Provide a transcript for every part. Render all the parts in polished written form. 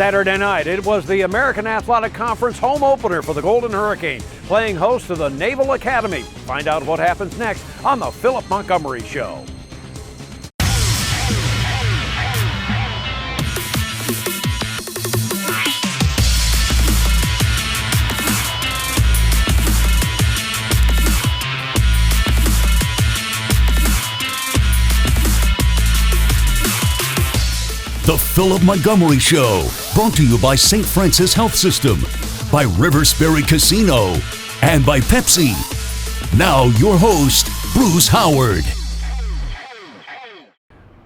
Saturday night, it was the American Athletic Conference home opener for the Golden Hurricane, playing host to the Naval Academy. Find out what happens next on the Philip Montgomery Show. The Philip Montgomery Show, brought to you by St. Francis Health System, by River Spirit Casino, and by Pepsi. Now your host, Bruce Howard.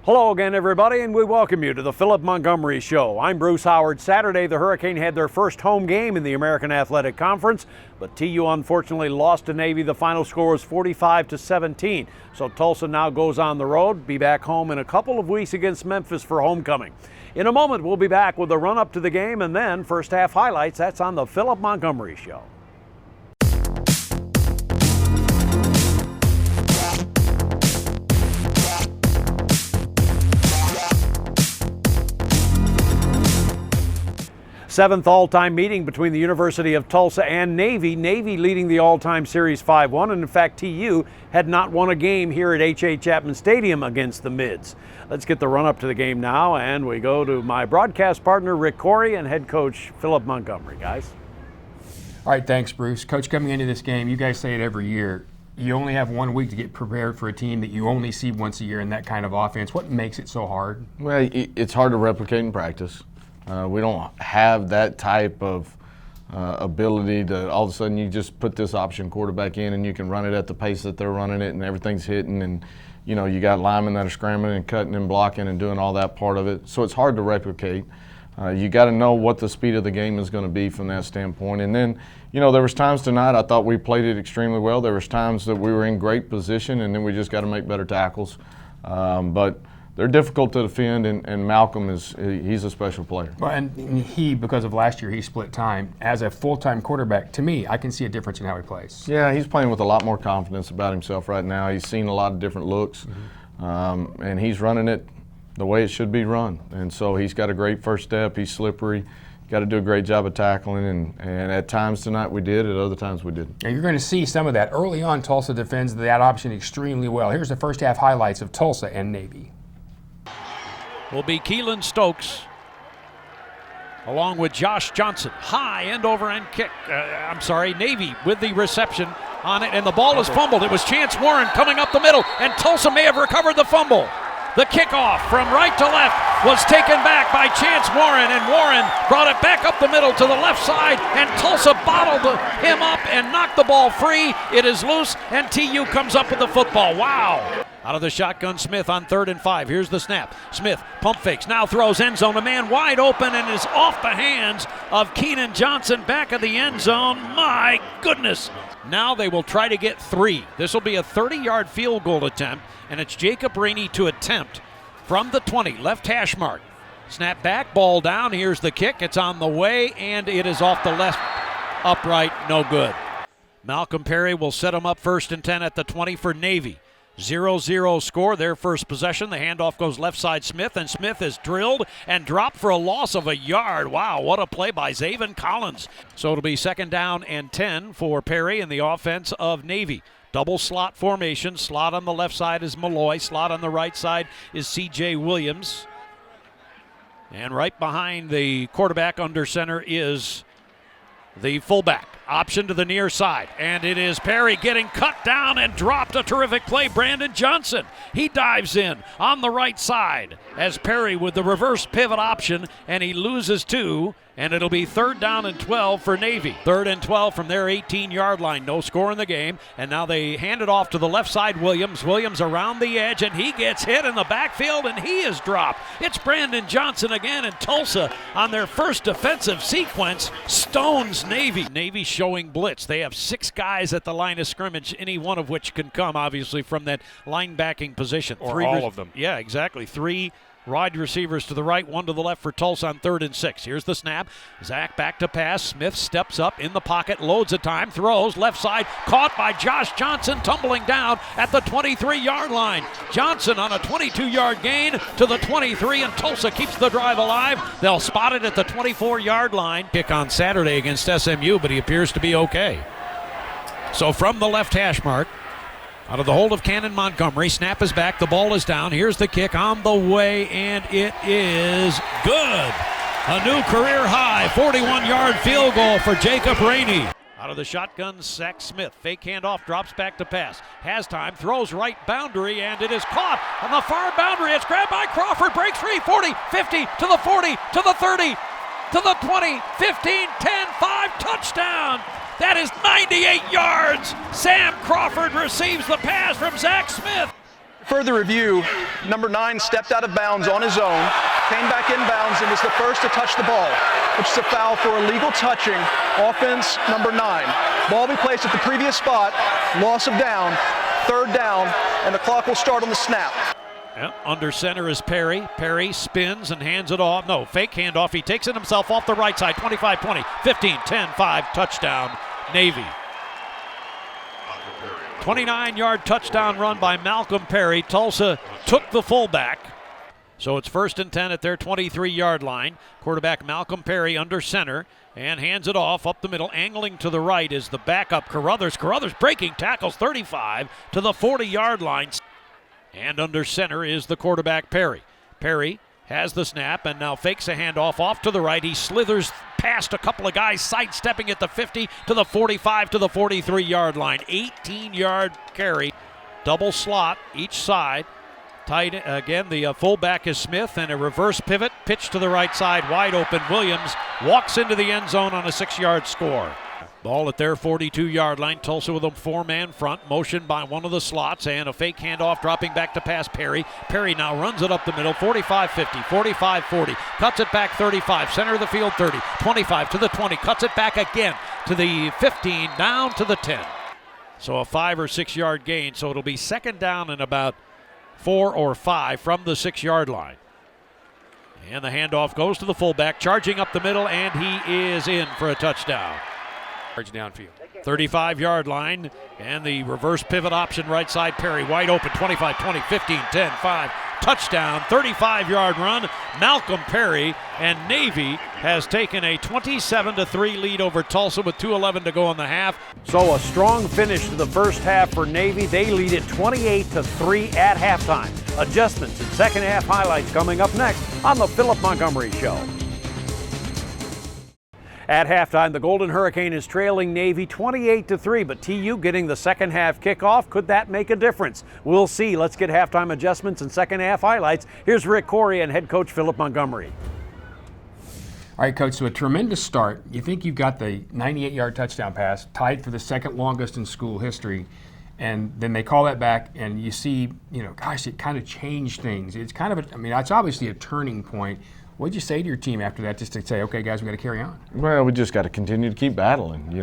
Hello again, everybody, and we welcome you to the Philip Montgomery Show. I'm Bruce Howard. Saturday, the Hurricane had their first home game in the American Athletic Conference, but TU unfortunately lost to Navy. The final score was 45-17. So Tulsa now goes on the road, be back home in a couple of weeks against Memphis for homecoming. In a moment, we'll be back with the run-up to the game and then first half highlights. That's on the Philip Montgomery Show. Seventh all-time meeting between the University of Tulsa and Navy. Navy leading the all-time series 5-1, and in fact TU had not won a game here at H.A. Chapman Stadium against the Mids. Let's get the run-up to the game now, and we go to my broadcast partner Rick Corey and head coach Philip Montgomery. Guys. All right, thanks Bruce. Coach, coming into this game, you guys say it every year, you only have 1 week to get prepared for a team that you only see once a year in that kind of offense. What makes it so hard? Well, it's hard to replicate in practice. We don't have that type of ability to all of a sudden you just put this option quarterback in and you can run it at the pace that they're running it and everything's hitting, and you know you got linemen that are scrambling and cutting and blocking and doing all that part of it. So it's hard to replicate. You got to know what the speed of the game is going to be from that standpoint. And then, you know, there was times tonight I thought we played it extremely well. There was times that we were in great position and then we just got to make better tackles. But they're difficult to defend, and Malcolm he's a special player. Well, and he, because of last year, he split time. As a full-time quarterback, to me, I can see a difference in how he plays. Yeah, he's playing with a lot more confidence about himself right now. He's seen a lot of different looks, and he's running it the way it should be run. And so he's got a great first step. He's slippery. Got to do a great job of tackling, and at times tonight we did, at other times we didn't. Now you're going to see some of that. Early on, Tulsa defends that option extremely well. Here's the first half highlights of Tulsa and Navy. Will be Keelan Stokes along with Josh Johnson. High end over end kick. Navy with the reception on it, and the ball is fumbled. It was Chance Warren coming up the middle, and Tulsa may have recovered the fumble. The kickoff from right to left was taken back by Chance Warren, and Warren brought it back up the middle to the left side, and Tulsa bottled him up and knocked the ball free. It is loose, and TU comes up with the football. Wow. Out of the shotgun, Smith on 3rd and 5. Here's the snap. Smith pump fakes, now throws end zone. A man wide open and is off the hands of Keenan Johnson, back of the end zone. My goodness. Now they will try to get 3. This will be a 30-yard field goal attempt, and it's Jacob Rainey to attempt from the 20, left hash mark. Snap back, ball down. Here's the kick. It's on the way, and it is off the left upright. No good. Malcolm Perry will set him up 1st and 10 at the 20 for Navy. 0-0 score, their first possession. The handoff goes left side Smith, and Smith is drilled and dropped for a loss of a yard. Wow, what a play by Zaven Collins. So it'll be 2nd down and 10 for Perry in the offense of Navy. Double slot formation. Slot on the left side is Malloy. Slot on the right side is C.J. Williams. And right behind the quarterback under center is the fullback. Option to the near side, and it is Perry getting cut down and dropped. A terrific play, Brandon Johnson. He dives in on the right side as Perry with the reverse pivot option, and he loses 2, and it'll be 3rd down and 12 for Navy. 3rd and 12 from their 18-yard line. No score in the game, and now they hand it off to the left side, Williams. Williams around the edge, and he gets hit in the backfield, and he is dropped. It's Brandon Johnson again, and Tulsa on their first defensive sequence stones Navy. Navy showing blitz. They have 6 guys at the line of scrimmage, any one of which can come, obviously, from that linebacking position. Or all of them. Yeah, exactly. 3 Wide receivers to the right, one to the left for Tulsa on 3rd and 6. Here's the snap. Zach back to pass. Smith steps up in the pocket, loads of time, throws left side, caught by Josh Johnson, tumbling down at the 23-yard line. Johnson on a 22-yard gain to the 23, and Tulsa keeps the drive alive. They'll spot it at the 24-yard line. Kick on Saturday against SMU, but he appears to be okay. So from the left hash mark, out of the hold of Cannon Montgomery, snap is back, the ball is down. Here's the kick on the way, and it is good. A new career high 41-yard field goal for Jacob Rainey. Out of the shotgun, Zach Smith. Fake handoff, drops back to pass. Has time, throws right boundary, and it is caught on the far boundary. It's grabbed by Crawford, breaks free, 40, 50, to the 40, to the 30, to the 20, 15, 10, 5, touchdown. That is 98 yards. Sam Crawford receives the pass from Zach Smith. Further review, number 9 stepped out of bounds on his own, came back in bounds and was the first to touch the ball, which is a foul for illegal touching. Offense number 9. Ball be placed at the previous spot, loss of down, 3rd down, and the clock will start on the snap. Yep, under center is Perry. Perry spins and hands it off. No, fake handoff. He takes it himself off the right side. 25-20, 15-10-5, touchdown, Navy. 29-yard touchdown run by Malcolm Perry. Tulsa took the fullback. So it's 1st and 10 at their 23-yard line. Quarterback Malcolm Perry under center and hands it off up the middle. Angling to the right is the backup Carruthers. Carruthers breaking tackles 35 to the 40-yard line. And under center is the quarterback Perry. Perry has the snap and now fakes a handoff off to the right. He slithers past a couple of guys, sidestepping at the 50 to the 45 to the 43-yard line. 18-yard carry, double slot each side. Tight again, the fullback is Smith, and a reverse pivot, pitch to the right side, wide open. Williams walks into the end zone on a 6-yard score. Ball at their 42-yard line. Tulsa with a 4-man front, motioned by one of the slots, and a fake handoff dropping back to pass Perry. Perry now runs it up the middle, 45-50, 45-40, cuts it back 35, center of the field 30, 25 to the 20, cuts it back again to the 15, down to the 10. So a 5 or 6 yard gain, so it'll be 2nd down and about 4 or 5 from the 6-yard line. And the handoff goes to the fullback, charging up the middle, and he is in for a touchdown. Downfield. 35-yard line, and the reverse pivot option right side. Perry wide open, 25, 20, 15, 10, 5. Touchdown, 35-yard run. Malcolm Perry, and Navy has taken a 27-3 lead over Tulsa with 2:11 to go in the half. So a strong finish to the first half for Navy. They lead it 28-3 at halftime. Adjustments and second half highlights coming up next on the Philip Montgomery Show. At halftime, the Golden Hurricane is trailing Navy 28-3, but TU getting the second half kickoff. Could that make a difference? We'll see. Let's get halftime adjustments and second half highlights. Here's Rick Corey and head coach Philip Montgomery. All right, Coach, so a tremendous start. You think you've got the 98-yard touchdown pass, tied for the 2nd longest in school history, and then they call that back, and you see, gosh, it kind of changed things. It's kind of, it's obviously a turning point. What did you say to your team after that, just to say, okay, guys, we got to carry on? Well, we just got to continue to keep battling. We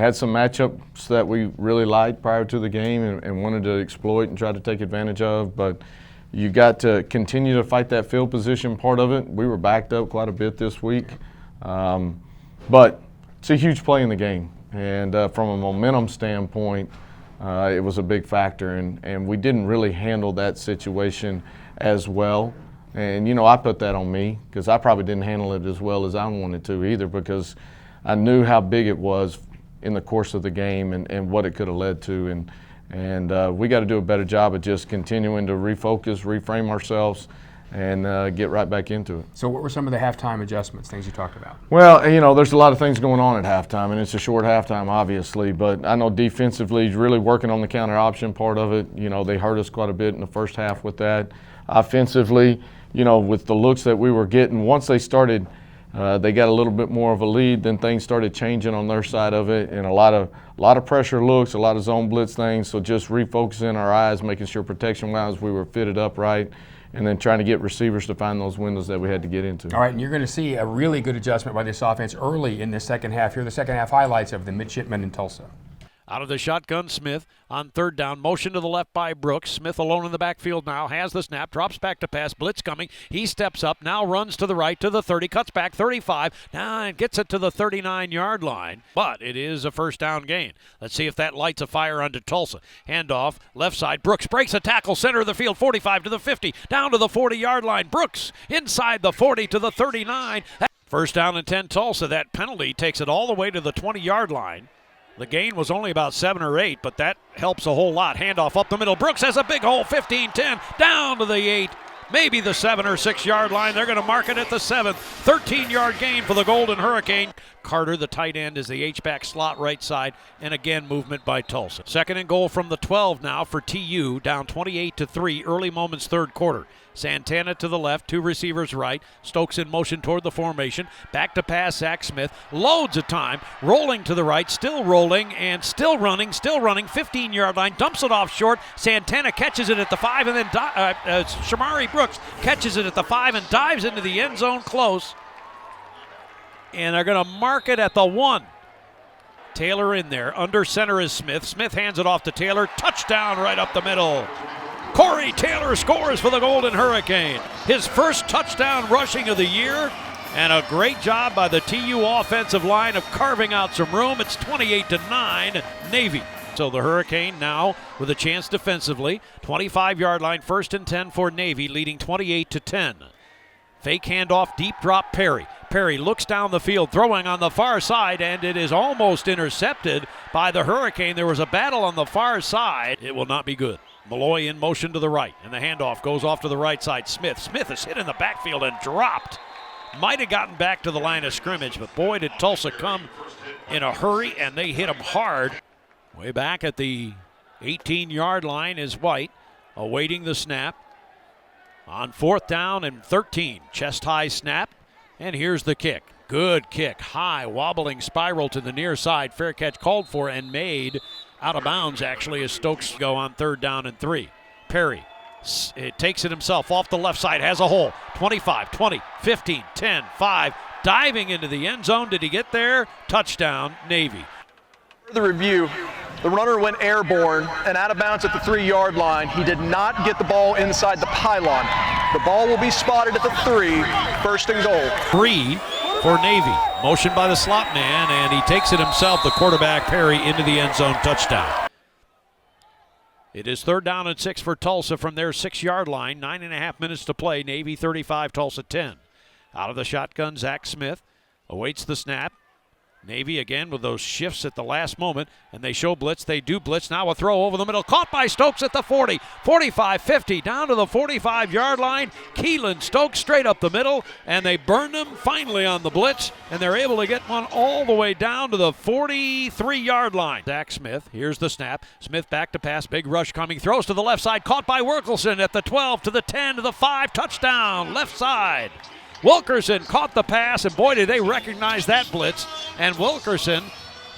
had some matchups that we really liked prior to the game and wanted to exploit and try to take advantage of, but you got to continue to fight that field position part of it. We were backed up quite a bit this week, but it's a huge play in the game, and from a momentum standpoint, it was a big factor, and we didn't really handle that situation as well. And, I put that on me because I probably didn't handle it as well as I wanted to either, because I knew how big it was in the course of the game and what it could have led to. And we got to do a better job of just continuing to refocus, reframe ourselves, and get right back into it. So what were some of the halftime adjustments, things you talked about? Well, there's a lot of things going on at halftime, and it's a short halftime, obviously. But I know defensively, really working on the counter option part of it. They hurt us quite a bit in the first half with that. Offensively, with the looks that we were getting, once they started, they got a little bit more of a lead, then things started changing on their side of it, and a lot of pressure looks, a lot of zone blitz things. So just refocusing our eyes, making sure protection-wise we were fitted up right, and then trying to get receivers to find those windows that we had to get into. All right, and you're going to see a really good adjustment by this offense early in the second half. Here are the second half highlights of the midshipmen in Tulsa. Out of the shotgun, Smith on third down. Motion to the left by Brooks. Smith alone in the backfield now. Has the snap. Drops back to pass. Blitz coming. He steps up. Now runs to the right to the 30. Cuts back 35. Now and gets it to the 39-yard line. But it is a first down gain. Let's see if that lights a fire onto Tulsa. Handoff. Left side. Brooks breaks a tackle. Center of the field. 45 to the 50. Down to the 40-yard line. Brooks inside the 40 to the 39. First down and 10 Tulsa. That penalty takes it all the way to the 20-yard line. The gain was only about 7 or 8, but that helps a whole lot. Handoff up the middle. Brooks has a big hole, 15-10, down to the 8, maybe the 7 or 6 yard line. They're going to mark it at the 7th. 13-yard gain for the Golden Hurricane. Carter, the tight end, is the H-back slot right side, and again movement by Tulsa. Second and goal from the 12 now for TU, down 28-3, early moments third quarter. Santana to the left, 2 receivers right. Stokes in motion toward the formation. Back to pass, Zach Smith. Loads of time. Rolling to the right, still rolling and still running. 15-yard line. Dumps it off short. Santana catches it at the 5, and then Shamari Brooks catches it at the 5 and dives into the end zone close. And they're going to mark it at the 1. Taylor in there. Under center is Smith. Smith hands it off to Taylor. Touchdown right up the middle. Corey Taylor scores for the Golden Hurricane. His first touchdown rushing of the year, and a great job by the TU offensive line of carving out some room. It's 28-9 Navy. So the Hurricane now with a chance defensively. 25-yard line, 1st and 10 for Navy, leading 28-10. Fake handoff, deep drop Perry. Perry looks down the field, throwing on the far side, and it is almost intercepted by the Hurricane. There was a battle on the far side. It will not be good. Malloy in motion to the right, and the handoff goes off to the right side. Smith is hit in the backfield and dropped. Might have gotten back to the line of scrimmage, but boy, did Tulsa come in a hurry, and they hit him hard. Way back at the 18-yard line is White, awaiting the snap. On 4th down and 13, chest-high snap, and here's the kick. Good kick, high, wobbling spiral to the near side. Fair catch called for and made. Out of bounds, actually, as Stokes go on 3rd down and 3. Perry takes it himself off the left side, has a hole. 25, 20, 15, 10, 5. Diving into the end zone. Did he get there? Touchdown, Navy. The review, the runner went airborne and out of bounds at the 3-yard line. He did not get the ball inside the pylon. The ball will be spotted at the 3, 1st and goal. 3 for Navy. Motion by the slot man, and he takes it himself, the quarterback Perry, into the end zone. Touchdown. It is 3rd down and 6 for Tulsa from their 6-yard line. 9.5 minutes to play. Navy 35, Tulsa 10. Out of the shotgun, Zach Smith awaits the snap. Navy again with those shifts at the last moment, and they show blitz. They do blitz. Now a throw over the middle. Caught by Stokes at the 40, 45, 50, down to the 45-yard line. Keelan Stokes straight up the middle, and they burned him finally on the blitz, and they're able to get one all the way down to the 43-yard line. Zach Smith, here's the snap. Smith back to pass, big rush coming. Throws to the left side, caught by Wilkerson at the 12, to the 10, to the 5, touchdown, left side. Wilkerson caught the pass, and boy, did they recognize that blitz. And Wilkerson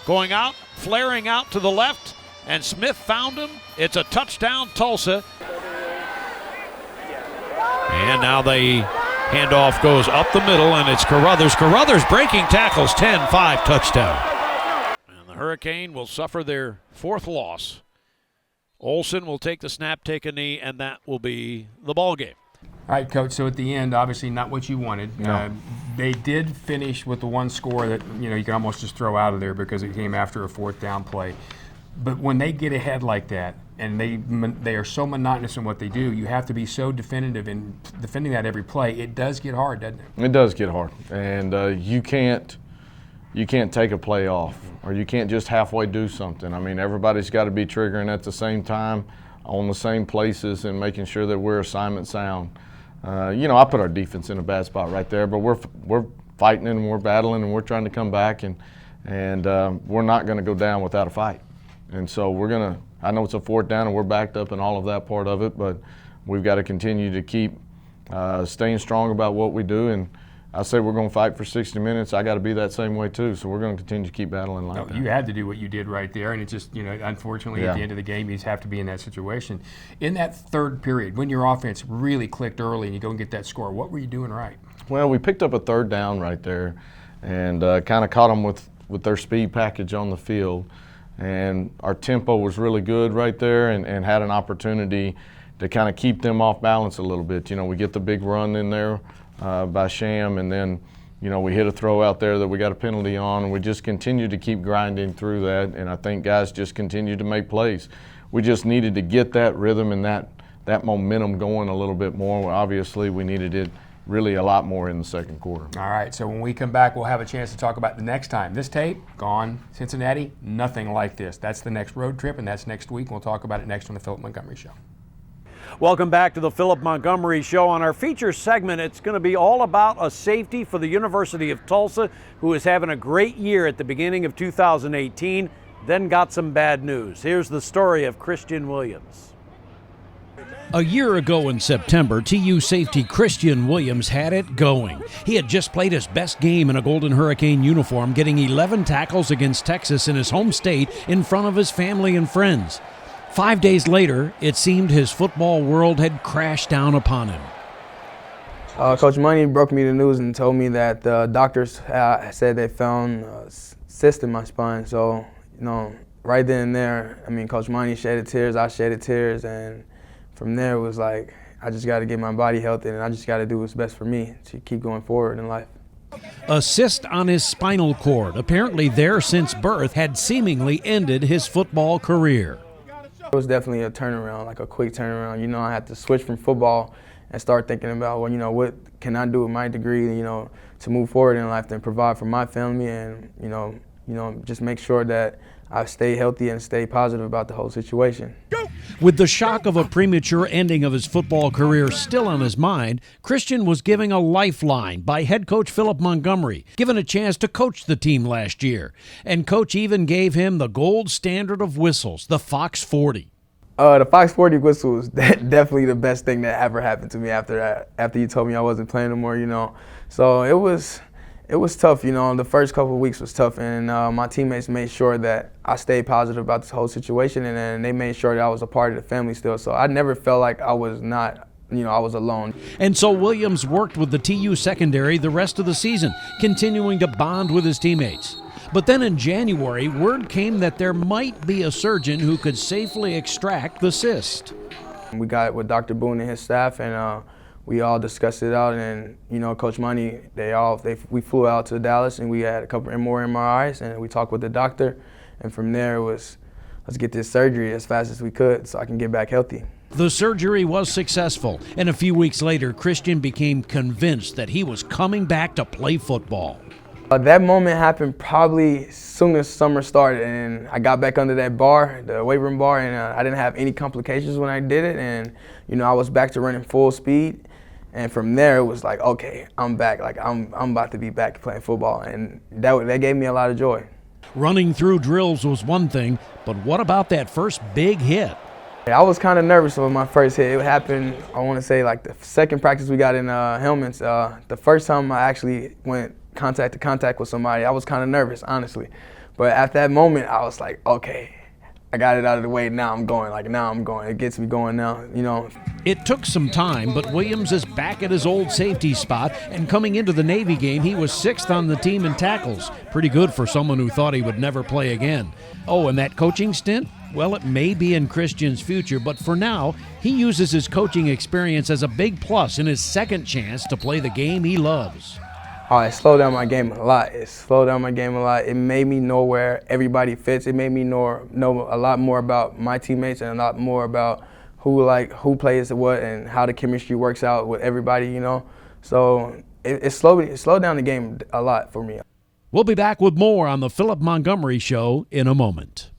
going out, flaring out to the left, and Smith found him. It's a touchdown, Tulsa. And now the handoff goes up the middle, and it's Carruthers. Carruthers breaking tackles, 10-5, touchdown. And the Hurricane will suffer their 4th loss. Olsen will take the snap, take a knee, and that will be the ball game. All right, Coach, so at the end, obviously not what you wanted. No. They did finish with the one score that, you can almost just throw out of there because it came after a 4th down play. But when they get ahead like that, and they are so monotonous in what they do, you have to be so definitive in defending that every play. It does get hard, doesn't it? It does get hard, and you can't take a play off, or you can't just halfway do something. I mean, everybody's got to be triggering at the same time on the same places and making sure that we're assignment sound. I put our defense in a bad spot right there, but we're fighting and we're battling and we're trying to come back, and we're not going to go down without a fight. And so I know it's a 4th down and we're backed up and all of that part of it, but we've got to continue to keep staying strong about what we do. And I say we're going to fight for 60 minutes. I got to be that same way too. So we're going to continue to keep battling like that. You had to do what you did right there, and it just, unfortunately, at the end of the game, you just have to be in that situation. In that 3rd period, when your offense really clicked early and you go and get that score, what were you doing right? Well, we picked up a 3rd down right there, and kind of caught them with their speed package on the field. and our tempo was really good right there, and had an opportunity to kind of keep them off balance a little bit. You know, we get the big run in there by Sham, and then, you know, we hit a throw out there that we got a penalty on, and we just continued to keep grinding through that, and I think guys just continued to make plays. We just needed to get that rhythm and that momentum going a little bit more. Obviously, we needed it really a lot more in the second quarter. All right, so when we come back, we'll have a chance to talk about the next time. This tape, gone. Cincinnati, nothing like this. That's the next road trip, and that's next week. We'll talk about it next on the Philip Montgomery Show. Welcome back to the Philip Montgomery Show. On our feature segment, it's going to be all about a safety for the University of Tulsa who is having a great year at the beginning of 2018, then got some bad news. Here's the story of Christian Williams. A year ago in September, TU safety Christian Williams had it going. He had just played his best game in a Golden Hurricane uniform, getting 11 tackles against Texas in his home state in front of his family and friends. 5 days later, it seemed his football world had crashed down upon him. Coach Money broke me the news and told me that the doctors said they found a cyst in my spine. So, you know, right then and there, I mean, Coach Money shedded tears, I shedded tears, and from there it was like, I just got to get my body healthy, and I just got to do what's best for me to keep going forward in life. A cyst on his spinal cord, apparently there since birth, had seemingly ended his football career. It was definitely a turnaround, like a quick turnaround. You know, I had to switch from football and start thinking about, well, you know, what can I do with my degree, you know, to move forward in life and provide for my family, and, you know, just make sure that I stay healthy and stay positive about the whole situation. With the shock of a premature ending of his football career still on his mind, Christian was given a lifeline by head coach Philip Montgomery, given a chance to coach the team last year. And coach even gave him the gold standard of whistles, the Fox 40. The Fox 40 whistle was definitely the best thing that ever happened to me after that, after you told me I wasn't playing anymore, you know. So it was tough, you know. The first couple of weeks was tough, and my teammates made sure that I stayed positive about this whole situation, and then they made sure that I was a part of the family still. So I never felt like I was not, you know, I was alone. And so Williams worked with the TU secondary the rest of the season, continuing to bond with his teammates. But then in January, word came that there might be a surgeon who could safely extract the cyst. We got with Dr. Boone and his staff, and we all discussed it out, and, you know, Coach Money, we flew out to Dallas, and we had a couple more MRIs, and we talked with the doctor, and from there it was, let's get this surgery as fast as we could so I can get back healthy. The surgery was successful, and a few weeks later, Christian became convinced that he was coming back to play football. That moment happened probably as soon as summer started, and I got back under that bar, the weight room bar, and I didn't have any complications when I did it, and, you know, I was back to running full speed. And from there, it was like, okay, I'm back. Like, I'm about to be back playing football, and that gave me a lot of joy. Running through drills was one thing, but what about that first big hit? I was kind of nervous with my first hit. It happened, I want to say, like the second practice we got in helmets. The first time I actually went contact to contact with somebody, I was kind of nervous, honestly. But at that moment, I was like, okay, I got it out of the way. Now I'm going. Like, now I'm going. It gets me going now, you know. It took some time, but Williams is back at his old safety spot, and coming into the Navy game, he was 6th on the team in tackles. Pretty good for someone who thought he would never play again. Oh, and that coaching stint? Well, it may be in Christian's future, but for now, he uses his coaching experience as a big plus in his second chance to play the game he loves. Oh, it slowed down my game a lot. It made me know where everybody fits. It made me know a lot more about my teammates and a lot more about who plays what and how the chemistry works out with everybody, you know. So it slowed down the game a lot for me. We'll be back with more on the Philip Montgomery Show in a moment.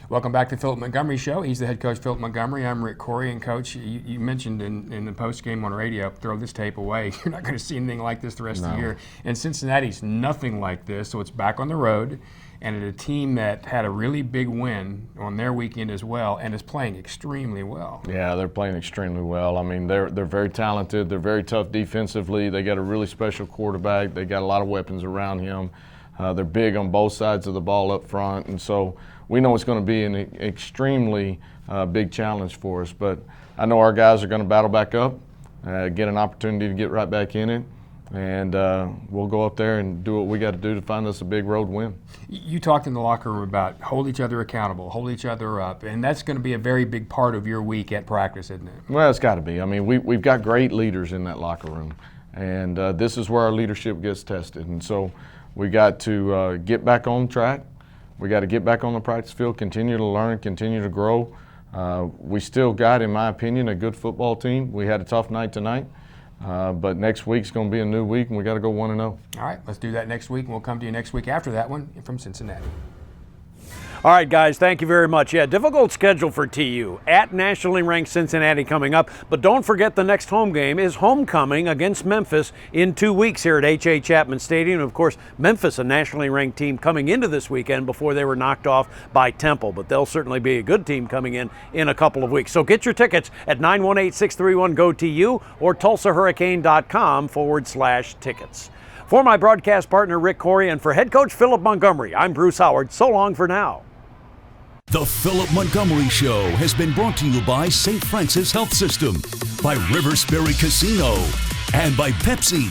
Welcome back to the Philip Montgomery Show. He's the head coach, Philip Montgomery. I'm Rick Corey. And Coach, you mentioned in the post-game on radio, throw this tape away. You're not going to see anything like this the rest of the year. And Cincinnati's nothing like this, so it's back on the road. And at a team that had a really big win on their weekend as well and is playing extremely well. Yeah, they're playing extremely well. I mean, they're very talented. They're very tough defensively. They got a really special quarterback. They got a lot of weapons around him. They're big on both sides of the ball up front. And so we know it's going to be an extremely big challenge for us. But I know our guys are going to battle back up, get an opportunity to get right back in it, and we'll go up there and do what we got to do to find us a big road win. You talked in the locker room about hold each other accountable, hold each other up, and that's going to be a very big part of your week at practice, isn't it? Well, it's got to be. I mean, we've got great leaders in that locker room, and this is where our leadership gets tested. And so we got to get back on track. We got to get back on the practice field, continue to learn, continue to grow. We still got, in my opinion, a good football team. We had a tough night tonight, but next week's going to be a new week, and we got to go 1-0. All right, let's do that next week, and we'll come to you next week after that one from Cincinnati. All right, guys, thank you very much. Yeah, difficult schedule for TU. At nationally ranked Cincinnati coming up, but don't forget the next home game is homecoming against Memphis in 2 weeks here at H.A. Chapman Stadium. And of course, Memphis, a nationally ranked team coming into this weekend before they were knocked off by Temple, but they'll certainly be a good team coming in a couple of weeks. So get your tickets at 918-631-GO-TU or TulsaHurricane.com/tickets. For my broadcast partner, Rick Corey, and for head coach Philip Montgomery, I'm Bruce Howard. So long for now. The Philip Montgomery Show has been brought to you by St. Francis Health System, by River Spirit Casino, and by Pepsi.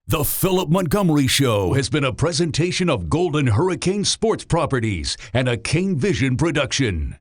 The Philip Montgomery Show has been a presentation of Golden Hurricane Sports Properties and a Kane Vision production.